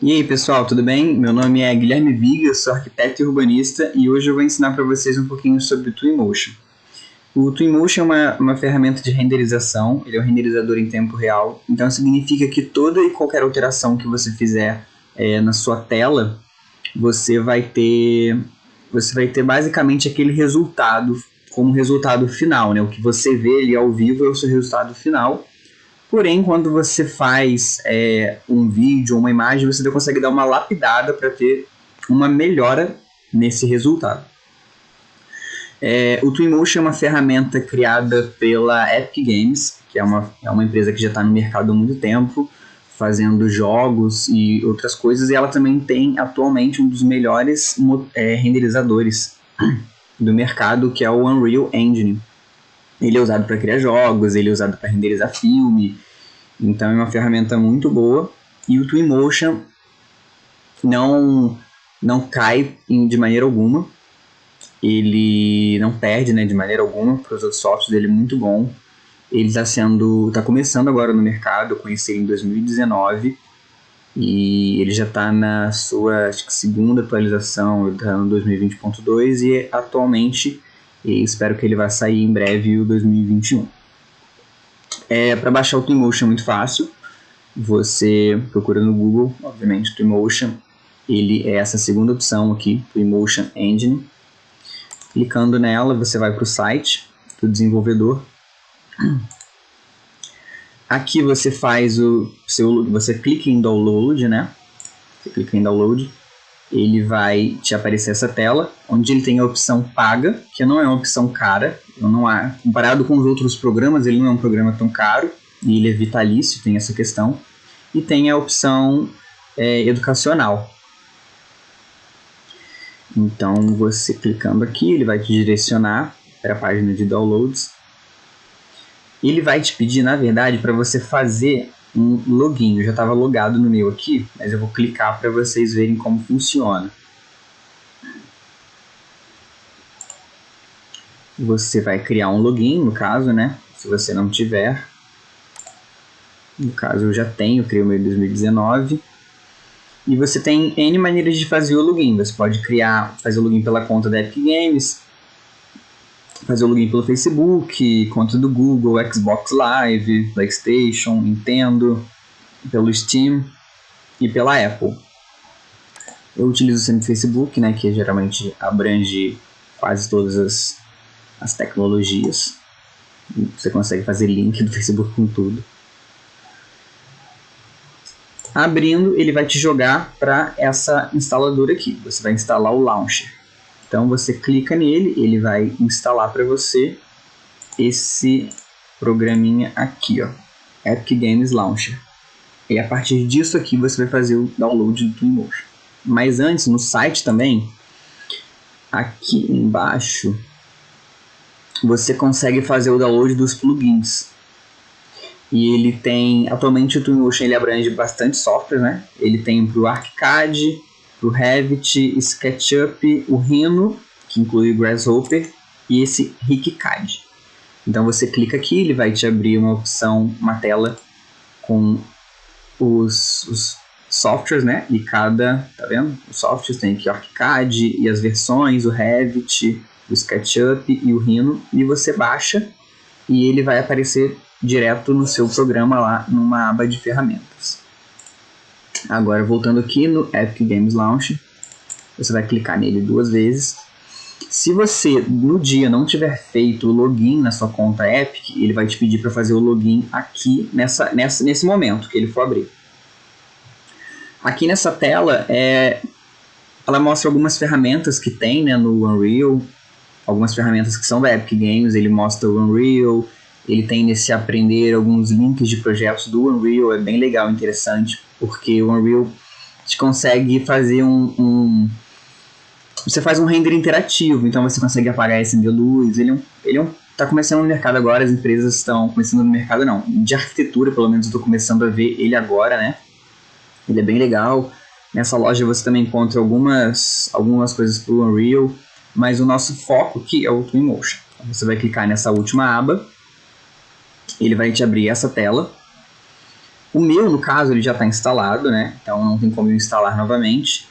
E aí pessoal, tudo bem? Meu nome é Guilherme Viga, sou arquiteto e urbanista e hoje eu vou ensinar para vocês um pouquinho sobre o Twinmotion. O Twinmotion é uma ferramenta de renderização, ele é um renderizador em tempo real, então significa que toda e qualquer alteração que você fizer na sua tela, você vai ter basicamente aquele resultado como resultado final, né? O que você vê ali ao vivo é o seu resultado final. Porém, quando você faz um vídeo ou uma imagem, você consegue dar uma lapidada para ter uma melhora nesse resultado. O Twinmotion é uma ferramenta criada pela Epic Games, que é uma empresa que já está no mercado há muito tempo, fazendo jogos e outras coisas, e ela também tem atualmente um dos melhores renderizadores do mercado, que é o Unreal Engine. Ele é usado para criar jogos, ele é usado para renderizar filme, então é uma ferramenta muito boa. E o Twinmotion não cai de maneira alguma, ele não perde, né, de maneira alguma para os outros softwares, ele é muito bom. Ele está começando agora no mercado, eu conheci ele em 2019 e ele já está na sua segunda atualização, ele está no 2020.2 e atualmente espero que ele vá sair em breve o 2021. Para baixar o Twinmotion é muito fácil, você procura no Google, obviamente, Twinmotion, ele é essa segunda opção aqui, Twinmotion Engine. Clicando nela, você vai para o site do desenvolvedor. Aqui você você clica em download, né? Você clica em download, ele vai te aparecer essa tela, onde ele tem a opção paga, que não é uma opção cara, comparado com os outros programas, ele não é um programa tão caro, e ele é vitalício, tem essa questão, e tem a opção educacional. Então, você clicando aqui, ele vai te direcionar para a página de downloads. Ele vai te pedir, na verdade, para você fazer um login. Eu já estava logado no meu aqui, mas eu vou clicar para vocês verem como funciona. Você vai criar um login, no caso, né? Se você não tiver. No caso, eu já tenho, criei o meu em 2019. E você tem N maneiras de fazer o login. Você pode fazer o login pela conta da Epic Games, fazer o login pelo Facebook, conta do Google, Xbox Live, PlayStation, Nintendo, pelo Steam e pela Apple. Eu utilizo sempre o Facebook, né, que geralmente abrange quase todas as tecnologias. Você consegue fazer link do Facebook com tudo. Abrindo, ele vai te jogar para essa instaladora aqui. Você vai instalar o Launcher. Então você clica nele, ele vai instalar para você esse programinha aqui, ó, Epic Games Launcher. E a partir disso aqui você vai fazer o download do Twinmotion. Mas antes, no site também, aqui embaixo, você consegue fazer o download dos plugins. E ele tem, atualmente o Twinmotion ele abrange bastante software, né? Ele tem para o ArchiCAD, para o Revit, SketchUp, o Rhino, que inclui o Grasshopper, e esse RicCAD. Então você clica aqui, ele vai te abrir uma tela com os softwares, né? E tá vendo? Os softwares tem aqui o ArchiCAD e as versões, o Revit, o SketchUp e o Rhino, e você baixa e ele vai aparecer direto no seu programa lá, numa aba de ferramentas. Agora, voltando aqui no Epic Games Launcher, você vai clicar nele 2 vezes. Se você, no dia, não tiver feito o login na sua conta Epic, ele vai te pedir para fazer o login aqui, nesse momento que ele for abrir. Aqui nessa tela, ela mostra algumas ferramentas que tem, né, no Unreal, algumas ferramentas que são da Epic Games, ele mostra o Unreal, ele tem nesse aprender alguns links de projetos do Unreal, é bem legal, interessante, porque o Unreal te consegue fazer você faz um render interativo, então você consegue apagar e acender luz, ele tá começando no mercado agora, as empresas estão começando no mercado de arquitetura, pelo menos eu estou começando a ver ele agora, né? Ele é bem legal. Nessa loja você também encontra algumas coisas para o Unreal, mas o nosso foco aqui é o Twinmotion. Então, você vai clicar nessa última aba, ele vai te abrir essa tela. O meu, no caso, ele já está instalado, né? Então não tem como eu instalar novamente.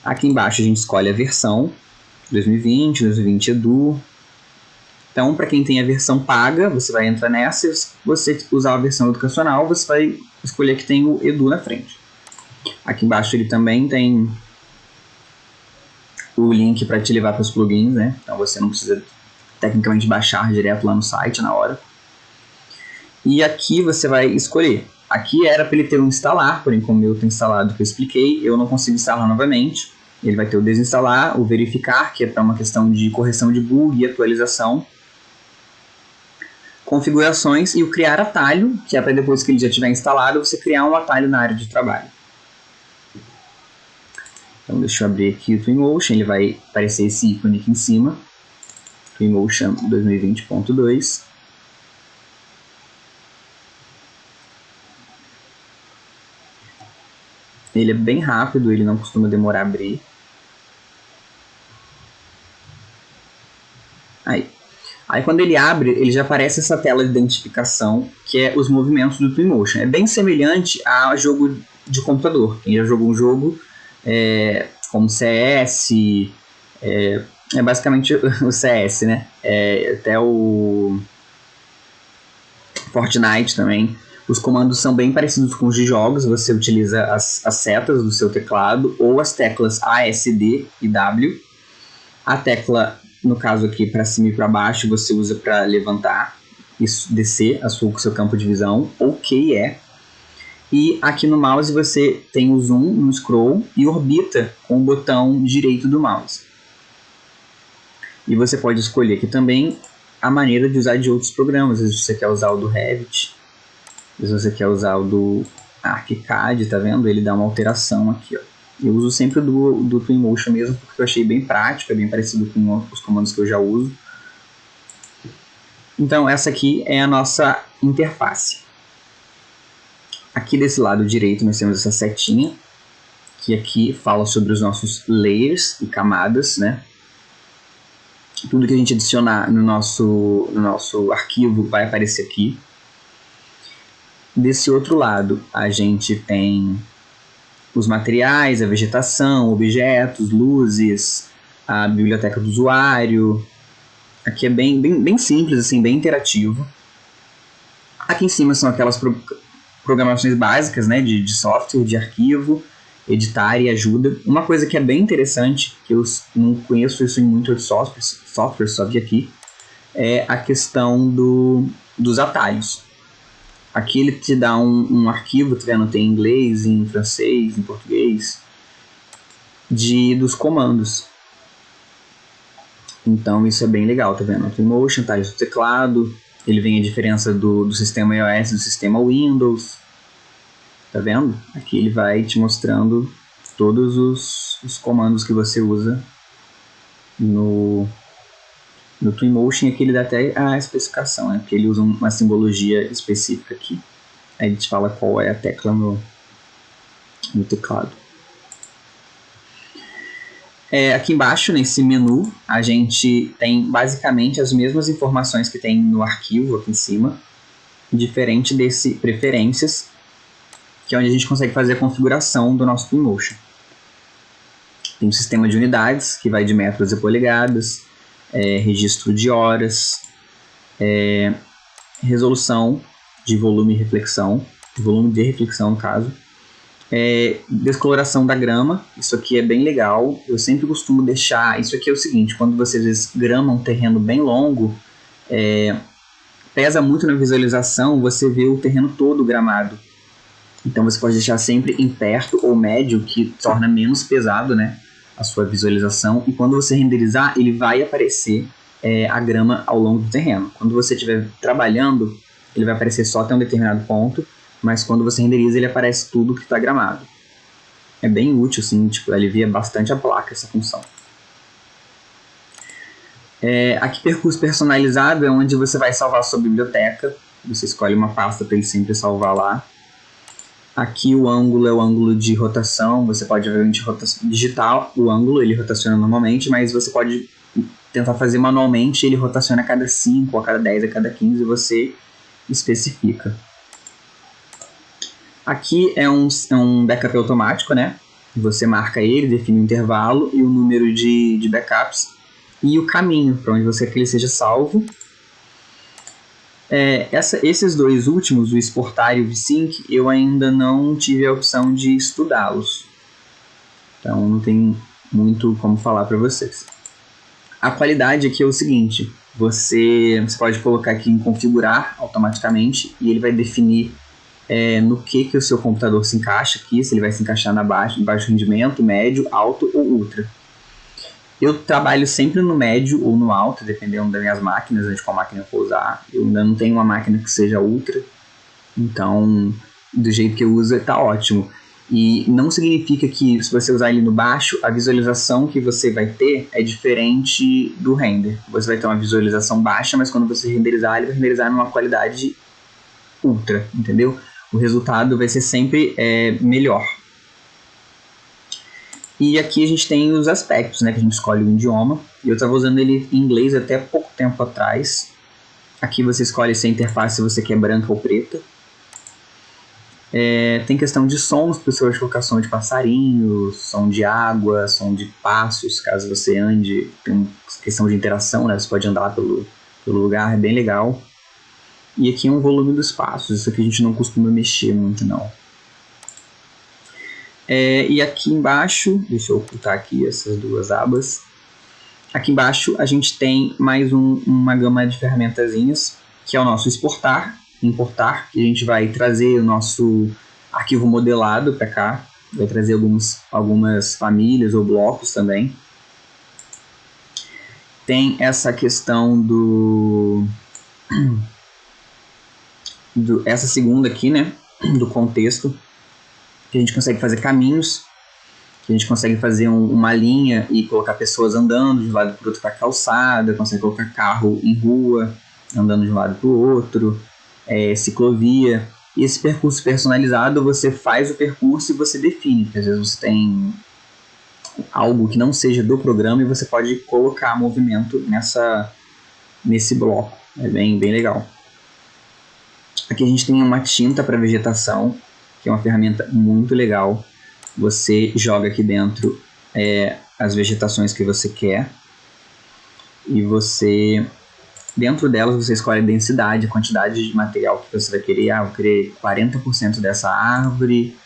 Aqui embaixo a gente escolhe a versão 2020, 2020 Edu. Então, para quem tem a versão paga, você vai entrar nessa. Se você usar a versão educacional, você vai escolher que tem o Edu na frente. Aqui embaixo ele também tem o link para te levar para os plugins, né? Então você não precisa tecnicamente baixar direto lá no site na hora. E aqui você vai escolher. Aqui era para ele ter um instalar, porém como eu tenho instalado que eu expliquei, eu não consigo instalar novamente. Ele vai ter o desinstalar, o verificar, que é para uma questão de correção de bug e atualização. Configurações e o criar atalho, que é para depois que ele já tiver instalado, você criar um atalho na área de trabalho. Então deixa eu abrir aqui o Twinmotion, ele vai aparecer esse ícone aqui em cima. Twinmotion 2020.2. Ele é bem rápido, ele não costuma demorar a abrir. Aí quando ele abre, ele já aparece essa tela de identificação, que é os movimentos do Twinmotion. É bem semelhante a jogo de computador. Quem já jogou um jogo como CS, é basicamente o CS, né? Até o Fortnite também. Os comandos são bem parecidos com os de jogos. Você utiliza as setas do seu teclado ou as teclas A, S, D e W. A tecla, no caso aqui, para cima e para baixo, você usa para levantar e descer o seu campo de visão, ou Q e E. E aqui no mouse você tem o zoom no scroll e orbita com o botão direito do mouse. E você pode escolher aqui também a maneira de usar de outros programas. Às vezes você quer usar o do Revit, às vezes você quer usar o do ArchiCAD, tá vendo? Ele dá uma alteração aqui, ó. Eu uso sempre o do Twinmotion mesmo, porque eu achei bem prático, é bem parecido com os comandos que eu já uso. Então essa aqui é a nossa interface. Aqui desse lado direito nós temos essa setinha, que aqui fala sobre os nossos layers e camadas, né? Tudo que a gente adicionar no nosso arquivo vai aparecer aqui. Desse outro lado a gente tem os materiais, a vegetação, objetos, luzes, a biblioteca do usuário. Aqui é bem simples, assim, bem interativo. Aqui em cima são aquelas programações básicas, né, de software, de arquivo, editar e ajuda. Uma coisa que é bem interessante, que eu não conheço isso em muitos softwares, só vi aqui, é a questão dos atalhos. Aqui ele te dá um arquivo, tá vendo? Tem em inglês, em francês, em português, dos comandos. Então isso é bem legal, tá vendo? Twinmotion, atalhos do teclado, ele vem a diferença do sistema iOS e do sistema Windows. Tá vendo? Aqui ele vai te mostrando todos os comandos que você usa no Twinmotion. Aqui ele dá até a especificação, né? Porque ele usa uma simbologia específica aqui. Aí ele te fala qual é a tecla no teclado. Aqui embaixo, nesse menu, a gente tem basicamente as mesmas informações que tem no arquivo aqui em cima, diferente desse preferências, que é onde a gente consegue fazer a configuração do nosso Twinmotion. Tem um sistema de unidades, que vai de metros a polegadas, registro de horas, resolução de volume e reflexão, volume de reflexão no caso, descoloração da grama. Isso aqui é bem legal. Eu sempre costumo deixar, isso aqui é o seguinte, quando você às vezes grama um terreno bem longo, pesa muito na visualização você vê o terreno todo gramado. Então você pode deixar sempre em perto ou médio, que torna menos pesado, né, a sua visualização. E quando você renderizar, ele vai aparecer a grama ao longo do terreno. Quando você estiver trabalhando, ele vai aparecer só até um determinado ponto, mas quando você renderiza, ele aparece tudo que está gramado. É bem útil, assim, tipo, alivia bastante a placa essa função. Aqui, percurso personalizado é onde você vai salvar a sua biblioteca. Você escolhe uma pasta para ele sempre salvar lá. Aqui o ângulo é o ângulo de rotação. Você pode, obviamente, digitar o ângulo, ele rotaciona normalmente, mas você pode tentar fazer manualmente, ele rotaciona a cada 5, a cada 10, a cada 15, você especifica. Aqui é um backup automático, né? Você marca ele, define o intervalo e o número de backups e o caminho para onde você quer que ele seja salvo. Esses dois últimos, o exportar e o vsync, eu ainda não tive a opção de estudá-los. Então não tem muito como falar para vocês. A qualidade aqui é o seguinte, você pode colocar aqui em configurar automaticamente e ele vai definir no que o seu computador se encaixa aqui, se ele vai se encaixar na baixo rendimento, médio, alto ou ultra. Eu trabalho sempre no médio ou no alto, dependendo das minhas máquinas, de qual máquina eu for usar. Eu ainda não tenho uma máquina que seja ultra, então do jeito que eu uso está ótimo. E não significa que se você usar ele no baixo, a visualização que você vai ter é diferente do render. Você vai ter uma visualização baixa, mas quando você renderizar, ele vai renderizar numa qualidade ultra, entendeu? O resultado vai ser sempre melhor. E aqui a gente tem os aspectos, né, que a gente escolhe o idioma. Eu estava usando ele em inglês até pouco tempo atrás. Aqui você escolhe se a interface você quer branca ou preta. Tem questão de sons, pessoas colocar som de passarinho, som de água, som de passos, caso você ande. Tem questão de interação, né, você pode andar pelo lugar, é bem legal. E aqui é um volume dos passos, isso aqui a gente não costuma mexer muito não. E aqui embaixo, deixa eu ocultar aqui essas duas abas. Aqui embaixo a gente tem mais uma gama de ferramentazinhas, que é o nosso exportar, importar, que a gente vai trazer o nosso arquivo modelado para cá, vai trazer algumas famílias ou blocos também. Tem essa questão essa segunda aqui, né, do contexto, que a gente consegue fazer caminhos, que a gente consegue fazer uma linha e colocar pessoas andando de um lado para o outro para calçada, consegue colocar carro em rua, andando de um lado para o outro, ciclovia. E esse percurso personalizado, você faz o percurso e você define, porque às vezes você tem algo que não seja do programa e você pode colocar movimento nesse bloco. É bem legal. Aqui a gente tem uma tinta para vegetação, que é uma ferramenta muito legal. Você joga aqui dentro as vegetações que você quer e dentro delas você escolhe a densidade, a quantidade de material que você vai querer. Eu querer 40% dessa árvore,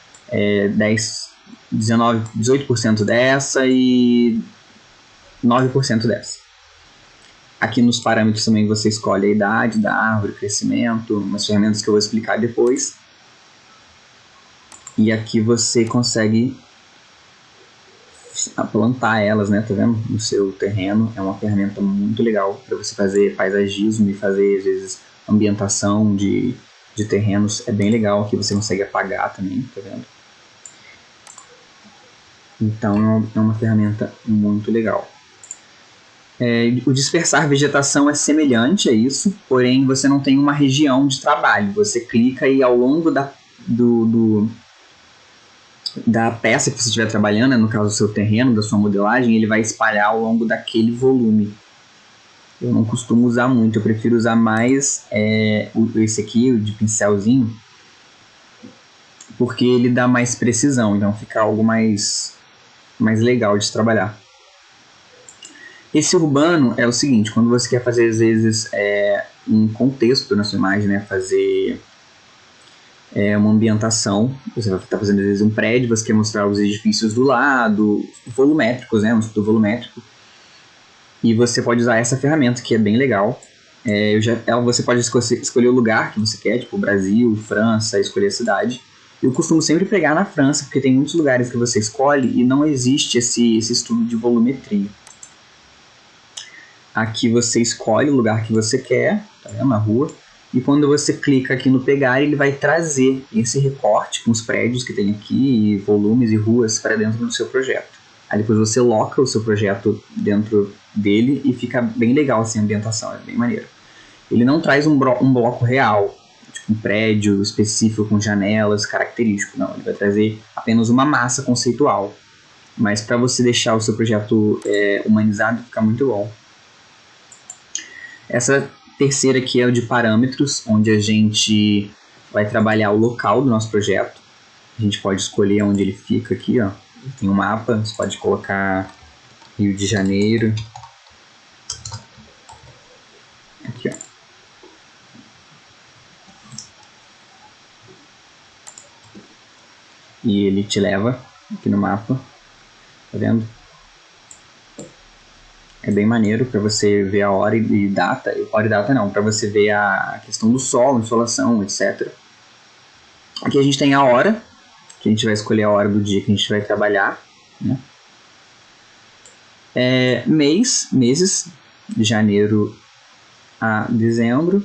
18% dessa e 9% dessa. Aqui nos parâmetros também você escolhe a idade da árvore, crescimento, umas ferramentas que eu vou explicar depois. E aqui você consegue plantar elas, né? Tá vendo? No seu terreno. É uma ferramenta muito legal para você fazer paisagismo e fazer, às vezes, ambientação de terrenos. É bem legal. Aqui você consegue apagar também, tá vendo? Então é uma ferramenta muito legal. O dispersar vegetação é semelhante a isso, porém você não tem uma região de trabalho. Você clica e ao longo da peça que você estiver trabalhando, né, no caso do seu terreno, da sua modelagem, ele vai espalhar ao longo daquele volume. Eu não costumo usar muito, eu prefiro usar mais esse aqui, o de pincelzinho, porque ele dá mais precisão, então fica algo mais legal de trabalhar. Esse urbano é o seguinte, quando você quer fazer às vezes um contexto na sua imagem, né, fazer uma ambientação, você vai estar fazendo às vezes um prédio, você quer mostrar os edifícios do lado, volumétricos, né, um estudo volumétrico, e você pode usar essa ferramenta que é bem legal. Você pode escolher o lugar que você quer, tipo Brasil, França, escolher a cidade. Eu costumo sempre pegar na França, porque tem muitos lugares que você escolhe e não existe esse estudo de volumetria. Aqui você escolhe o lugar que você quer, tá vendo? Na rua. E quando você clica aqui no pegar, ele vai trazer esse recorte com os prédios que tem aqui, volumes e ruas para dentro do seu projeto. Aí depois você loca o seu projeto dentro dele e fica bem legal assim, a ambientação, é bem maneiro. Ele não traz um bloco real, tipo um prédio específico com janelas, característico, não. Ele vai trazer apenas uma massa conceitual. Mas para você deixar o seu projeto humanizado, fica muito bom. Essa terceira aqui é o de parâmetros, onde a gente vai trabalhar o local do nosso projeto. A gente pode escolher onde ele fica aqui, ó. Tem um mapa, você pode colocar Rio de Janeiro. Aqui, ó. E ele te leva aqui no mapa, tá vendo? É bem maneiro para você ver a hora e data, hora e data não, para você ver a questão do sol, insolação, etc. Aqui a gente tem a hora, que a gente vai escolher a hora do dia que a gente vai trabalhar, né? Meses, de janeiro a dezembro,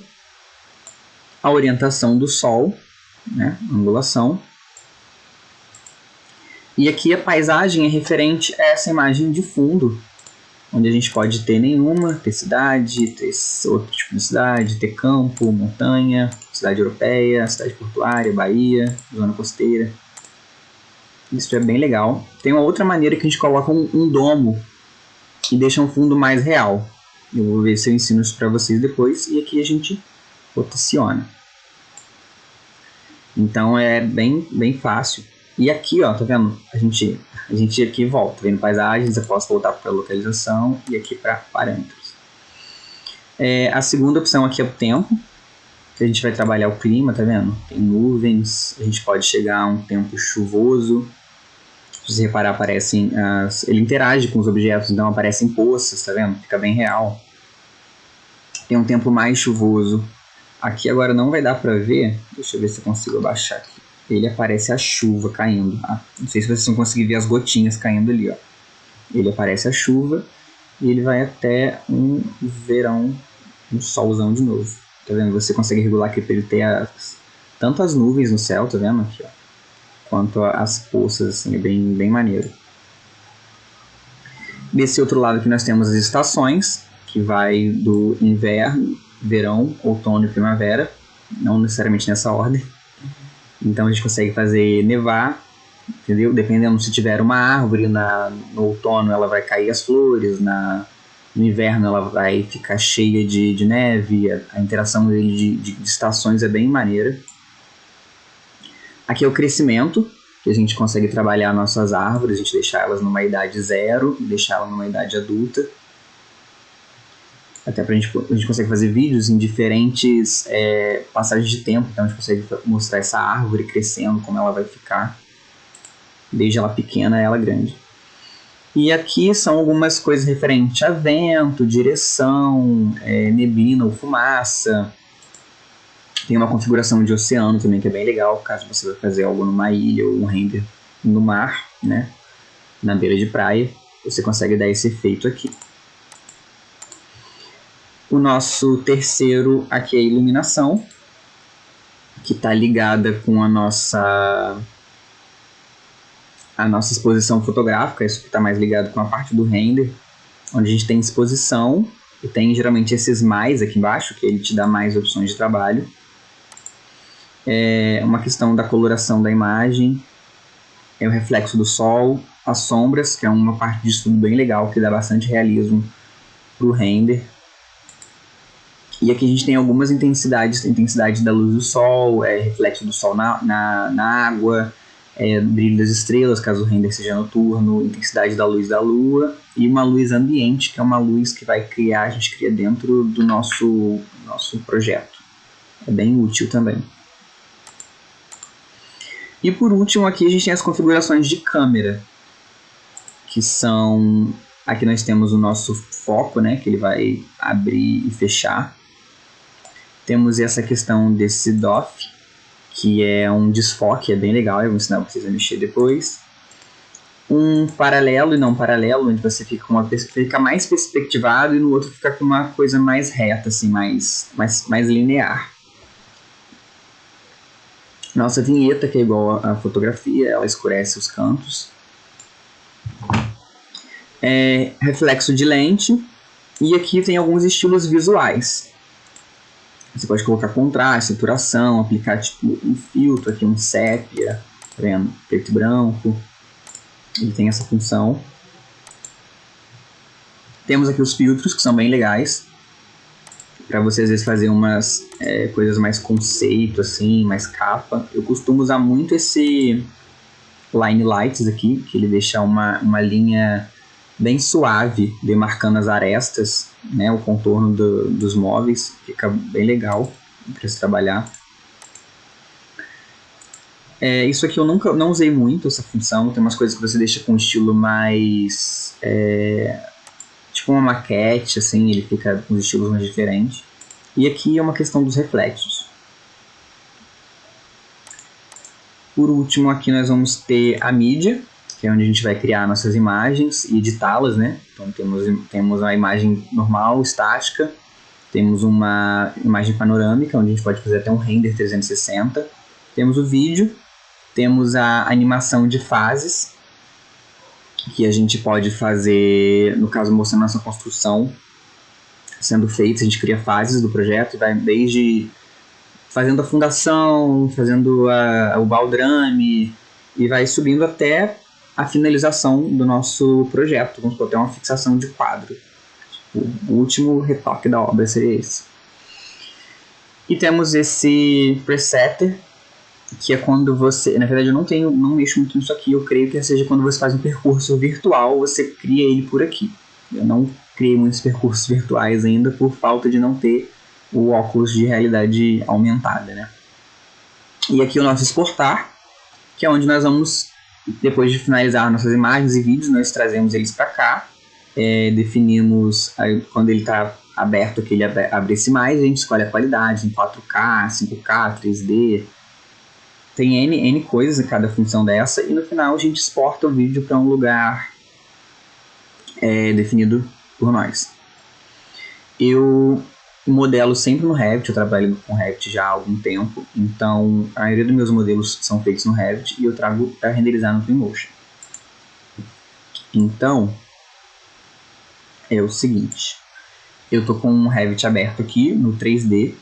a orientação do sol, né? Angulação. E aqui a paisagem é referente a essa imagem de fundo, onde a gente pode ter nenhuma, ter cidade, ter outro tipo de cidade, ter campo, montanha, cidade europeia, cidade portuária, Bahia, zona costeira. Isso é bem legal. Tem uma outra maneira que a gente coloca um domo e deixa um fundo mais real. Eu vou ver se eu ensino isso para vocês depois. E aqui a gente rotationa. Então é bem fácil. E aqui, ó, tá vendo? A gente aqui volta, vendo paisagens, eu posso voltar para localização e aqui para parâmetros. A segunda opção aqui é o tempo, que a gente vai trabalhar o clima, tá vendo? Tem nuvens, a gente pode chegar a um tempo chuvoso. Se você reparar, aparecem ele interage com os objetos, então aparecem poças, tá vendo? Fica bem real. Tem um tempo mais chuvoso. Aqui agora não vai dar para ver, deixa eu ver se eu consigo abaixar aqui. Ele aparece a chuva caindo. Não sei se vocês vão conseguir ver as gotinhas caindo ali, ó. Ele aparece a chuva e ele vai até um verão, um solzão de novo. Tá vendo? Você consegue regular aqui para ele ter tanto as nuvens no céu, tá vendo? Aqui, ó, quanto as poças, assim, é bem maneiro. Desse outro lado aqui nós temos as estações, que vai do inverno, verão, outono e primavera. Não necessariamente nessa ordem. Então a gente consegue fazer nevar, entendeu? Dependendo se tiver uma árvore, no outono ela vai cair as flores, no inverno ela vai ficar cheia de neve, a interação de estações é bem maneira. Aqui é o crescimento, que a gente consegue trabalhar nossas árvores, a gente deixar elas numa idade 0, deixar elas numa idade adulta. Até a gente consegue fazer vídeos em diferentes passagens de tempo, então a gente consegue mostrar essa árvore crescendo, como ela vai ficar, desde ela pequena a ela grande. E aqui são algumas coisas referentes a vento, direção, neblina ou fumaça. Tem uma configuração de oceano também que é bem legal, caso você vai fazer algo numa ilha ou um render no mar, né, na beira de praia, você consegue dar esse efeito aqui. O nosso terceiro aqui é a iluminação, que está ligada com a nossa exposição fotográfica. Isso que está mais ligado com a parte do render, onde a gente tem exposição e tem geralmente esses mais aqui embaixo, que ele te dá mais opções de trabalho. É uma questão da coloração da imagem, é o reflexo do sol, as sombras, que é uma parte de estudo bem legal, que dá bastante realismo para o render. E aqui a gente tem algumas intensidades, intensidade da luz do sol, reflexo do sol na água, brilho das estrelas, caso o render seja noturno, intensidade da luz da lua, e uma luz ambiente, que é uma luz que a gente cria dentro do nosso projeto. É bem útil também. E por último aqui a gente tem as configurações de câmera, que são... Aqui nós temos o nosso foco, né, que ele vai abrir e fechar. Temos essa questão desse DOF, que é um desfoque, é bem legal, eu vou ensinar vocês a mexer depois. Um paralelo e não paralelo, onde você fica mais perspectivado e no outro fica com uma coisa mais reta, assim, mais linear. Nossa vinheta, que é igual à fotografia, ela escurece os cantos. Reflexo de lente, e aqui tem alguns estilos visuais. Você pode colocar contraste, saturação, aplicar tipo um filtro aqui, um sépia, preto e branco. Ele tem essa função. Temos aqui os filtros, que são bem legais, para você às vezes fazer umas coisas mais conceito, assim, mais capa. Eu costumo usar muito esse line lights aqui, que ele deixa uma linha bem suave, demarcando as arestas, né, o contorno dos móveis, fica bem legal para se trabalhar. Isso aqui eu não usei muito, essa função, tem umas coisas que você deixa com um estilo mais... tipo uma maquete, assim, ele fica com os estilos mais diferentes. E aqui é uma questão dos reflexos. Por último, aqui nós vamos ter a mídia, que é onde a gente vai criar nossas imagens e editá-las, né? Então temos a imagem normal, estática, temos uma imagem panorâmica, onde a gente pode fazer até um render 360, temos o vídeo, temos a animação de fases, que a gente pode fazer, no caso, mostrando nossa construção sendo feita. A gente cria fases do projeto e vai desde fazendo a fundação, fazendo o baldrame e vai subindo até a finalização do nosso projeto. Vamos supor, até uma fixação de quadro. Tipo, o último retoque da obra seria esse. E temos esse presetter, que é quando você... Na verdade, eu não mexo muito nisso aqui. Eu creio que seja quando você faz um percurso virtual, você cria ele por aqui. Eu não criei muitos percursos virtuais ainda por falta de não ter o óculos de realidade aumentada, né? E aqui o nosso exportar, que é onde nós vamos, depois de finalizar nossas imagens e vídeos, nós trazemos eles para cá, definimos, quando ele está aberto aqui, ele abre-se mais, a gente escolhe a qualidade em 4K, 5K, 3D, tem N coisas em cada função dessa, e no final a gente exporta o vídeo para um lugar definido por nós. Eu modelo sempre no Revit, eu trabalho com Revit já há algum tempo, então a maioria dos meus modelos são feitos no Revit e eu trago para renderizar no Twinmotion. Então, é o seguinte, eu tô com um Revit aberto aqui no 3D,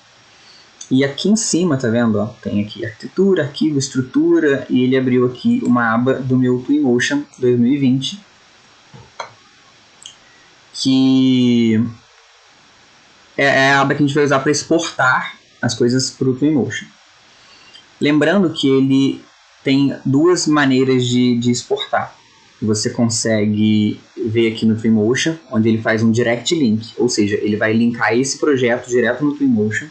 e aqui em cima, tá vendo? Ó, tem aqui arquitetura, arquivo, estrutura, e ele abriu aqui uma aba do meu Twinmotion 2020, que é a aba que a gente vai usar para exportar as coisas para o Twinmotion. Lembrando que ele tem duas maneiras de exportar. Você consegue ver aqui no Twinmotion, onde ele faz um direct link, ou seja, ele vai linkar esse projeto direto no Twinmotion.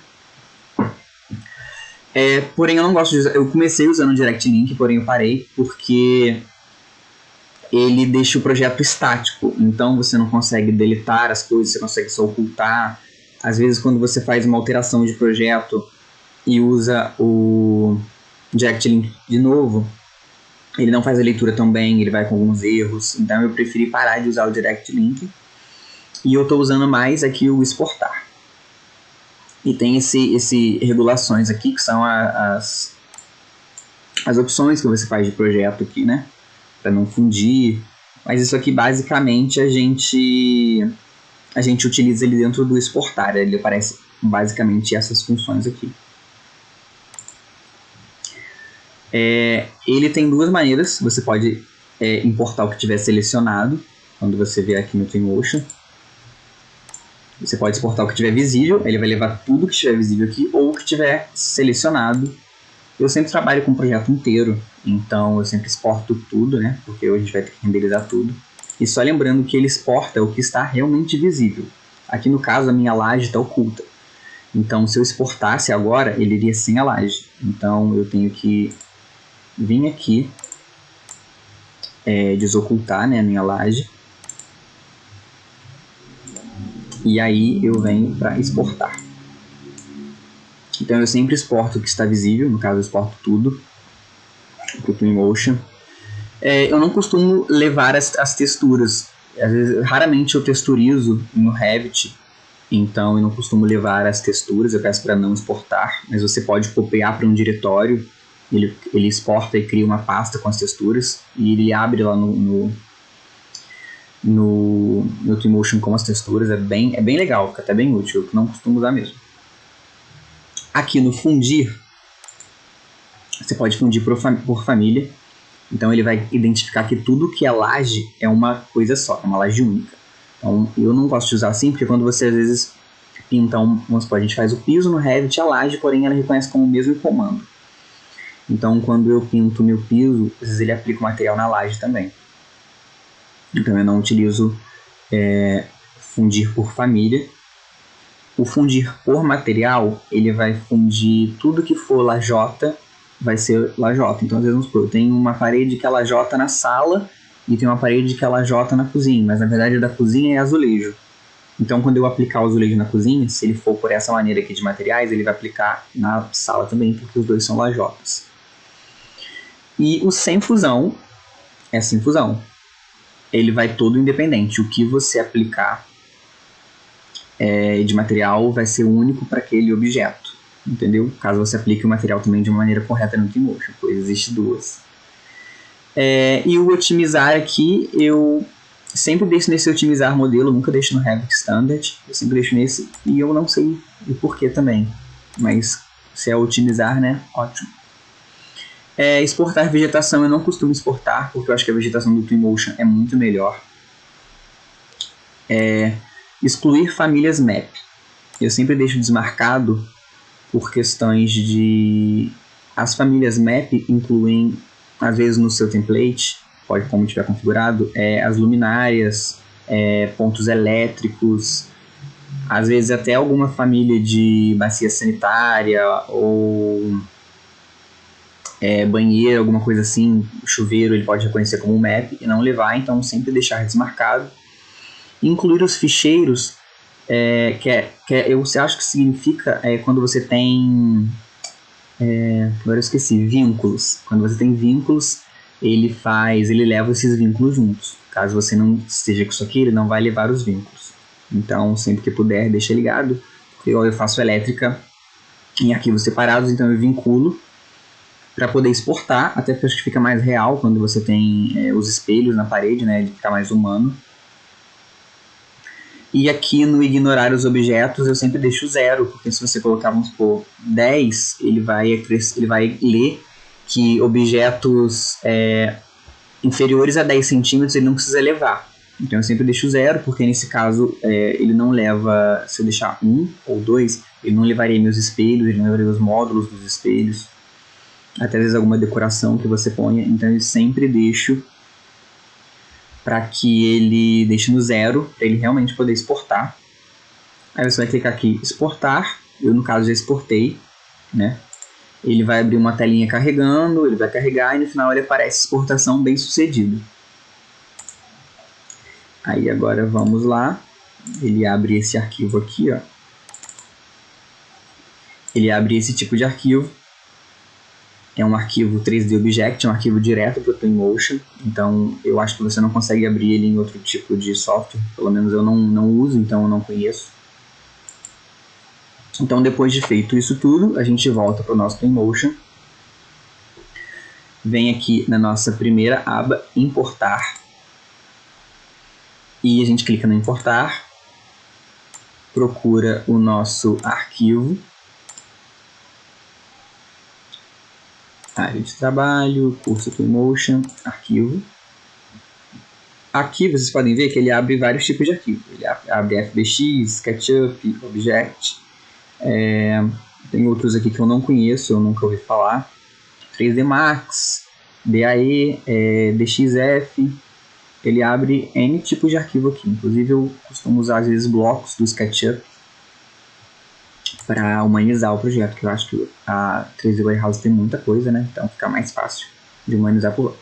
Porém, eu não gosto de usar. Eu comecei usando o direct link, porém eu parei porque ele deixa o projeto estático, então você não consegue deletar as coisas, você consegue só ocultar. Às vezes, quando você faz uma alteração de projeto e usa o direct link de novo, ele não faz a leitura tão bem, ele vai com alguns erros, então eu preferi parar de usar o direct link e eu estou usando mais aqui o exportar. E tem esse regulações aqui, que são as opções que você faz de projeto aqui, né? Para não fundir. Mas isso aqui, basicamente, a gente utiliza ele dentro do exportar. Ele aparece basicamente essas funções aqui. Ele tem duas maneiras. Você pode importar o que tiver selecionado, quando você vier aqui no Twinmotion. Você pode exportar o que estiver visível, ele vai levar tudo que estiver visível aqui, ou o que estiver selecionado. Eu sempre trabalho com o projeto inteiro, então eu sempre exporto tudo, né? Porque hoje a gente vai ter que renderizar tudo. E só lembrando que ele exporta o que está realmente visível. Aqui no caso a minha laje está oculta. Então se eu exportasse agora, ele iria sem a laje. Então eu tenho que vir aqui, desocultar, né, a minha laje. E aí eu venho para exportar. Então eu sempre exporto o que está visível, no caso eu exporto tudo para o Twinmotion. Eu não costumo levar as texturas, às vezes, raramente eu texturizo no Revit, então eu não costumo levar as texturas, eu peço para não exportar, mas você pode copiar para um diretório, ele exporta e cria uma pasta com as texturas, e ele abre lá no Twinmotion com as texturas, é bem legal, fica até bem útil, eu não costumo usar mesmo. Aqui no fundir, você pode fundir por família, então ele vai identificar que tudo que é laje é uma coisa só, é uma laje única. Então eu não gosto de usar assim, porque quando você às vezes pinta, vamos supor, a gente faz o piso no Revit, a laje, porém ela reconhece como o mesmo comando. Então, quando eu pinto meu piso, às vezes ele aplica o material na laje também. Então, eu não utilizo fundir por família. O fundir por material, ele vai fundir tudo que for lajota, vai ser lajota. Então, às vezes, vamos supor, eu tenho uma parede que é lajota na sala e tem uma parede que é lajota na cozinha, mas na verdade a da cozinha é azulejo. Então, quando eu aplicar o azulejo na cozinha, se ele for por essa maneira aqui de materiais, ele vai aplicar na sala também, porque os dois são lajotas. E o sem fusão é sem fusão. Ele vai todo independente. O que você aplicar de material vai ser único para aquele objeto, entendeu? Caso você aplique o material também de uma maneira correta no Twinmotion, pois existe duas. E o otimizar aqui, eu sempre deixo nesse otimizar modelo, nunca deixo no Revit Standard, eu sempre deixo nesse, e eu não sei o porquê também, mas se é otimizar, né, ótimo. Exportar vegetação eu não costumo exportar, porque eu acho que a vegetação do Twinmotion é muito melhor. Excluir famílias map. Eu sempre deixo desmarcado por questões de... As famílias map incluem, às vezes no seu template, pode como tiver configurado, as luminárias, pontos elétricos, às vezes até alguma família de bacia sanitária ou banheiro, alguma coisa assim, chuveiro, ele pode reconhecer como map e não levar, então sempre deixar desmarcado. Incluir os ficheiros, eu acho que significa quando você tem, agora eu esqueci, vínculos. Quando você tem vínculos, ele leva esses vínculos juntos. Caso você não esteja com isso aqui, ele não vai levar os vínculos. Então, sempre que puder, deixa ligado. Eu faço elétrica em arquivos separados, então eu vinculo para poder exportar, até porque fica mais real quando você tem os espelhos na parede, né? Ele fica mais humano. E aqui no ignorar os objetos eu sempre deixo 0, porque se você colocar, vamos supor, 10, ele vai ler que objetos inferiores a 10 centímetros ele não precisa levar. Então eu sempre deixo 0, porque nesse caso ele não leva, se eu deixar 1 ou 2, ele não levaria meus espelhos, ele não levaria os módulos dos espelhos, até às vezes alguma decoração que você ponha, então eu sempre deixo para que ele deixe no 0, para ele realmente poder exportar. Aí você vai clicar aqui, exportar, eu no caso já exportei, né? Ele vai abrir uma telinha carregando, ele vai carregar e no final ele aparece exportação bem sucedida. Aí agora vamos lá, ele abre esse arquivo aqui, ó. Ele abre esse tipo de arquivo. É um arquivo 3D Object, é um arquivo direto para o Twinmotion, então eu acho que você não consegue abrir ele em outro tipo de software, pelo menos eu não uso, então eu não conheço. Então depois de feito isso tudo, a gente volta para o nosso Twinmotion, vem aqui na nossa primeira aba, importar, e a gente clica no importar, procura o nosso arquivo, área de trabalho, curso Twinmotion, arquivo. Aqui vocês podem ver que ele abre vários tipos de arquivo. Ele abre FBX, SketchUp, Object. Tem outros aqui que eu não conheço, eu nunca ouvi falar. 3D Max, DAE, DXF. Ele abre N tipos de arquivo aqui. Inclusive eu costumo usar às vezes blocos do SketchUp para humanizar o projeto, que eu acho que a 3D Warehouse tem muita coisa, né? Então fica mais fácil de humanizar por lá.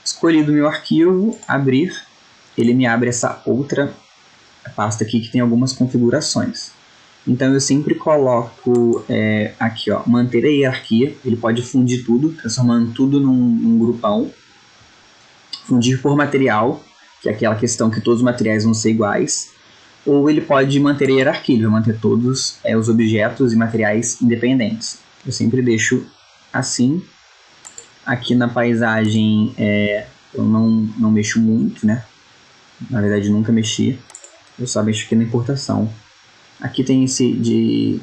Escolhido o meu arquivo, abrir, ele me abre essa outra pasta aqui que tem algumas configurações. Então eu sempre coloco aqui, ó, manter a hierarquia, ele pode fundir tudo, transformando tudo num grupão. Fundir por material, que é aquela questão que todos os materiais vão ser iguais. Ou ele pode manter a hierarquia, ele vai manter todos os objetos e materiais independentes. Eu sempre deixo assim. Aqui na paisagem eu não mexo muito, né? Na verdade nunca mexi. Eu só mexo aqui na importação. Aqui tem esse de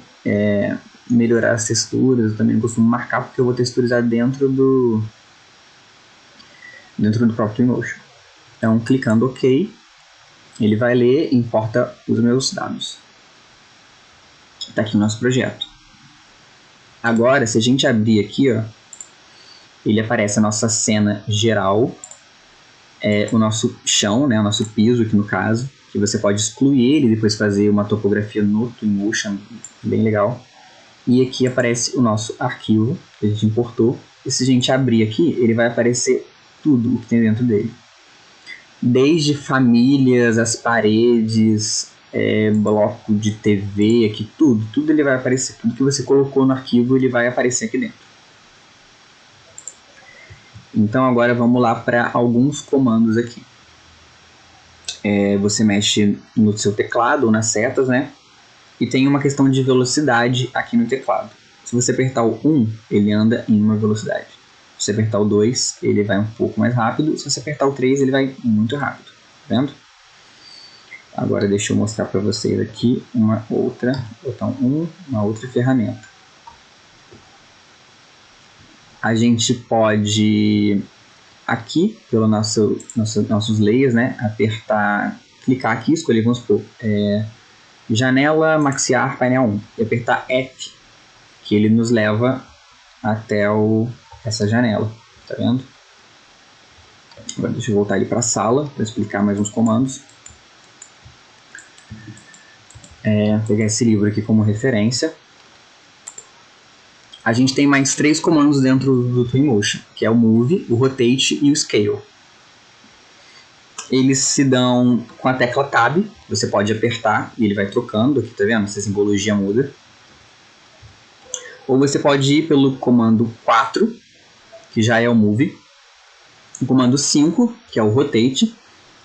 melhorar as texturas. Eu também costumo marcar porque eu vou texturizar dentro do próprio Twinmotion. Então clicando OK. Ele vai ler e importa os meus dados. Está aqui o nosso projeto. Agora, se a gente abrir aqui, ó, ele aparece a nossa cena geral, o nosso chão, né, o nosso piso aqui no caso, que você pode excluir ele e depois fazer uma topografia no Twinmotion, bem legal. E aqui aparece o nosso arquivo que a gente importou. E se a gente abrir aqui, ele vai aparecer tudo o que tem dentro dele. Desde famílias, as paredes, bloco de TV, aqui tudo ele vai aparecer. Tudo que você colocou no arquivo, ele vai aparecer aqui dentro. Então agora vamos lá para alguns comandos aqui. Você mexe no seu teclado ou nas setas, né? E tem uma questão de velocidade aqui no teclado. Se você apertar o 1, ele anda em uma velocidade. Se você apertar o 2, ele vai um pouco mais rápido. Se você apertar o 3, ele vai muito rápido. Tá vendo? Agora deixa eu mostrar para vocês aqui uma outra, botão 1, uma outra ferramenta. A gente pode, aqui, pelo nossos layers, né, clicar aqui, escolher, vamos supor, janela maxiar painel 1 e apertar F, que ele nos leva até essa janela, tá vendo? Agora deixa eu voltar ali para a sala para explicar mais uns comandos. Pegar esse livro aqui como referência. A gente tem mais 3 comandos dentro do Twinmotion, que é o Move, o Rotate e o Scale. Eles se dão com a tecla Tab, você pode apertar e ele vai trocando, aqui tá vendo? Essa simbologia muda. Ou você pode ir pelo comando 4, que já é o Move, o comando 5, que é o Rotate,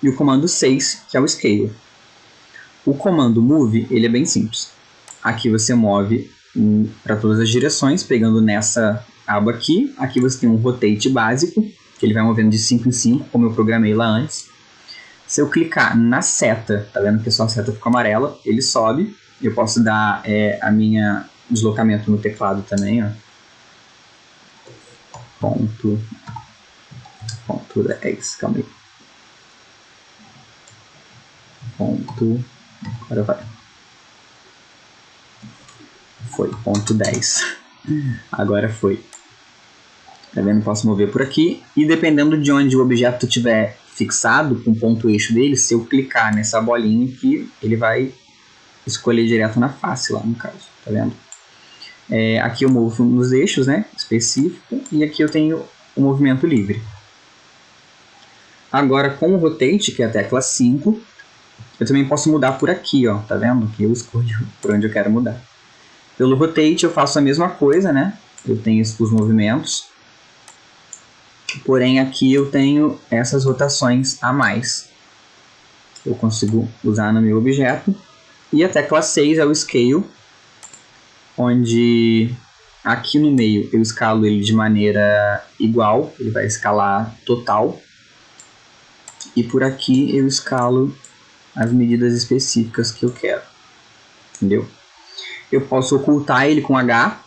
e o comando 6, que é o Scale. O comando Move, ele é bem simples. Aqui você move para todas as direções, pegando nessa aba aqui. Aqui você tem um Rotate básico, que ele vai movendo de 5 em 5, como eu programei lá antes. Se eu clicar na seta, tá vendo que a sua seta ficou amarela, ele sobe. Eu posso dar a minha deslocamento no teclado também, ó. Ponto 10, calma aí. Agora vai. Foi, ponto 10. Agora foi. Tá vendo? Posso mover por aqui. E dependendo de onde o objeto estiver fixado, com o ponto eixo dele, se eu clicar nessa bolinha aqui, ele vai escolher direto na face lá, no caso. Tá vendo? Aqui eu movo nos eixos, né? Específico. E aqui eu tenho o movimento livre. Agora, com o Rotate, que é a tecla 5, eu também posso mudar por aqui, ó. Tá vendo? Aqui eu escolho por onde eu quero mudar. Pelo Rotate eu faço a mesma coisa, né? Eu tenho os movimentos. Porém, aqui eu tenho essas rotações a mais. Eu consigo usar no meu objeto. E a tecla 6 é o Scale, onde aqui no meio eu escalo ele de maneira igual. Ele vai escalar total. E por aqui eu escalo as medidas específicas que eu quero. Entendeu? Eu posso ocultar ele com H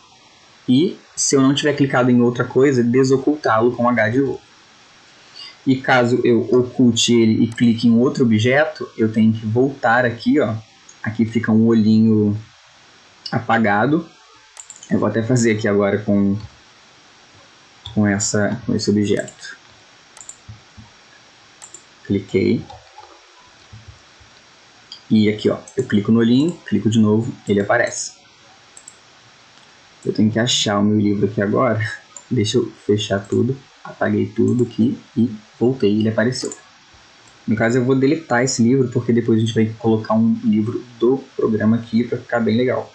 e, se eu não tiver clicado em outra coisa, desocultá-lo com H de novo. E caso eu oculte ele e clique em outro objeto, eu tenho que voltar aqui, ó. Aqui fica um olhinho apagado. Eu vou até fazer aqui agora com esse objeto. Cliquei. E aqui, ó, eu clico no olhinho, clico de novo, ele aparece. Eu tenho que achar o meu livro aqui agora. Deixa eu fechar tudo. Apaguei tudo aqui e voltei e ele apareceu. No caso eu vou deletar esse livro porque depois a gente vai colocar um livro do programa aqui para ficar bem legal.